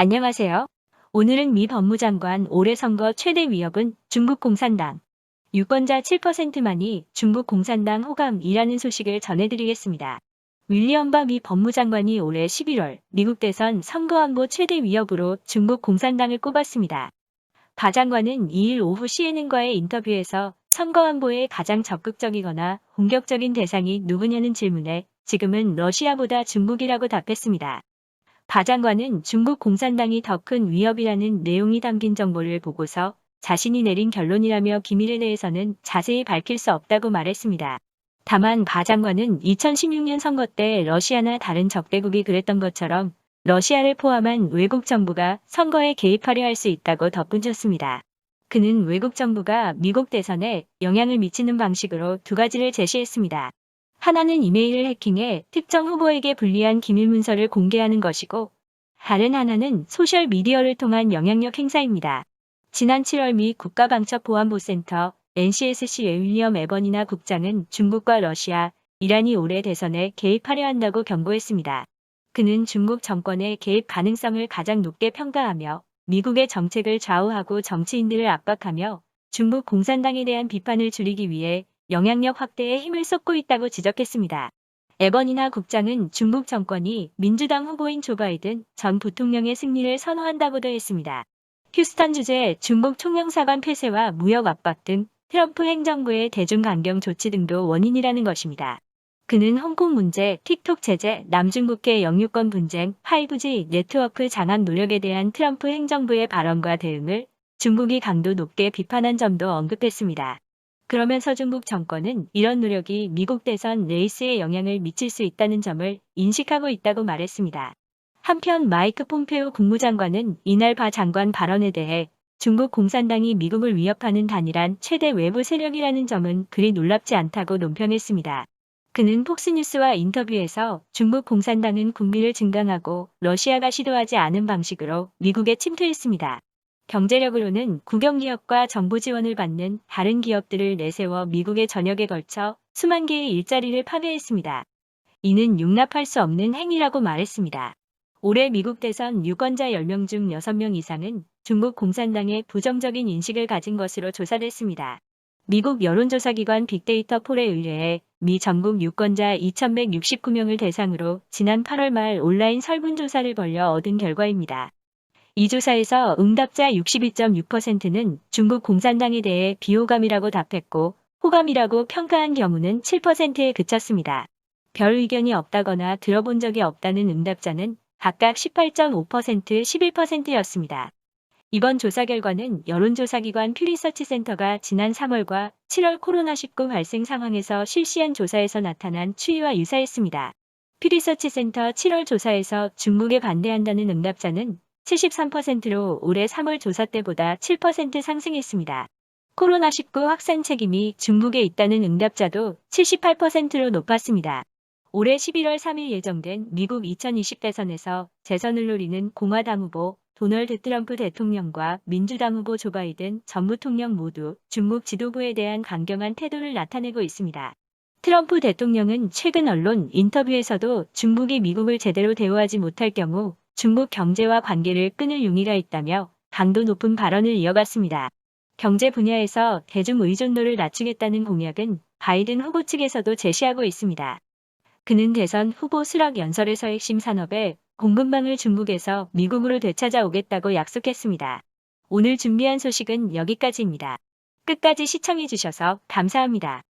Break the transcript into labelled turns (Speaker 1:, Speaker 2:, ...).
Speaker 1: 안녕하세요. 오늘은 미 법무장관 올해 선거 최대 위협은 중국 공산당. 유권자 7%만이 중국 공산당 호감이라는 소식을 전해드리겠습니다. 윌리엄 바 미 법무장관이 올해 11월 미국 대선 선거안보 최대 위협으로 중국 공산당을 꼽았습니다. 바 장관은 2일 오후 CNN과의 인터뷰에서 선거안보에 가장 적극적이거나 공격적인 대상이 누구냐는 질문에 지금은 러시아보다 중국이라고 답했습니다. 바 장관은 중국 공산당이 더 큰 위협이라는 내용이 담긴 정보를 보고서 자신이 내린 결론이라며 기밀에 대해서는 자세히 밝힐 수 없다고 말했습니다. 다만 바 장관은 2016년 선거 때 러시아나 다른 적대국이 그랬던 것처럼 러시아를 포함한 외국 정부가 선거에 개입하려 할 수 있다고 덧붙였습니다. 그는 외국 정부가 미국 대선에 영향을 미치는 방식으로 두 가지를 제시했습니다. 하나는 이메일을 해킹해 특정 후보에게 불리한 기밀 문서를 공개하는 것이고, 다른 하나는 소셜미디어를 통한 영향력 행사입니다. 지난 7월 미 국가방첩보안보센터 NCSC의 윌리엄 에버니나 국장은 중국과 러시아, 이란이 올해 대선에 개입하려 한다고 경고했습니다. 그는 중국 정권의 개입 가능성을 가장 높게 평가하며 미국의 정책을 좌우하고 정치인들을 압박하며 중국 공산당에 대한 비판을 줄이기 위해 영향력 확대에 힘을 쏟고 있다고 지적했습니다. 에버니나 국장은 중국 정권이 민주당 후보인 조 바이든 전 부통령의 승리를 선호한다고도 했습니다. 휴스턴 주재 중국 총영사관 폐쇄와 무역 압박 등 트럼프 행정부의 대중강경 조치 등도 원인이라는 것입니다. 그는 홍콩 문제, 틱톡 제재, 남중국해 영유권 분쟁, 5G 네트워크 장악 노력에 대한 트럼프 행정부의 발언과 대응을 중국이 강도 높게 비판한 점도 언급했습니다. 그러면서 중국 정권은 이런 노력이 미국 대선 레이스에 영향을 미칠 수 있다는 점을 인식하고 있다고 말했습니다. 한편 마이크 폼페오 국무장관은 이날 바 장관 발언에 대해 중국 공산당이 미국을 위협하는 단일한 최대 외부 세력이라는 점은 그리 놀랍지 않다고 논평했습니다. 그는 폭스뉴스와 인터뷰에서 중국 공산당은 국민을 증강하고 러시아가 시도하지 않은 방식으로 미국에 침투했습니다. 경제력으로는 국영기업과 정부 지원을 받는 다른 기업들을 내세워 미국의 전역에 걸쳐 수만 개의 일자리를 파괴했습니다. 이는 용납할 수 없는 행위라고 말했습니다. 올해 미국 대선 유권자 10명 중 6명 이상은 중국 공산당에 부정적인 인식을 가진 것으로 조사됐습니다. 미국 여론조사기관 빅데이터 폴에 의뢰해 미 전국 유권자 2,169명을 대상으로 지난 8월 말 온라인 설문조사를 벌여 얻은 결과입니다. 이 조사에서 응답자 62.6%는 중국 공산당에 대해 비호감이라고 답했고 호감이라고 평가한 경우는 7%에 그쳤습니다. 별 의견이 없다거나 들어본 적이 없다는 응답자는 각각 18.5%, 11%였습니다. 이번 조사 결과는 여론조사기관 퓨리서치센터가 지난 3월과 7월 코로나19 발생 상황에서 실시한 조사에서 나타난 추이와 유사했습니다. 퓨리서치센터 7월 조사에서 중국에 반대한다는 응답자는 73%로 올해 3월 조사 때보다 7% 상승했습니다. 코로나19 확산 책임이 중국에 있다는 응답자도 78%로 높았습니다. 올해 11월 3일 예정된 미국 2020 대선에서 재선을 노리는 공화당 후보 도널드 트럼프 대통령과 민주당 후보 조 바이든 전 부통령 모두 중국 지도부에 대한 강경한 태도를 나타내고 있습니다. 트럼프 대통령은 최근 언론 인터뷰에서도 중국이 미국을 제대로 대우하지 못할 경우 중국 경제와 관계를 끊을 용의가 있다며 강도 높은 발언을 이어갔습니다. 경제 분야에서 대중 의존도를 낮추겠다는 공약은 바이든 후보 측에서도 제시하고 있습니다. 그는 대선 후보 수락 연설에서 핵심 산업의 공급망을 중국에서 미국으로 되찾아오겠다고 약속했습니다. 오늘 준비한 소식은 여기까지입니다. 끝까지 시청해주셔서 감사합니다.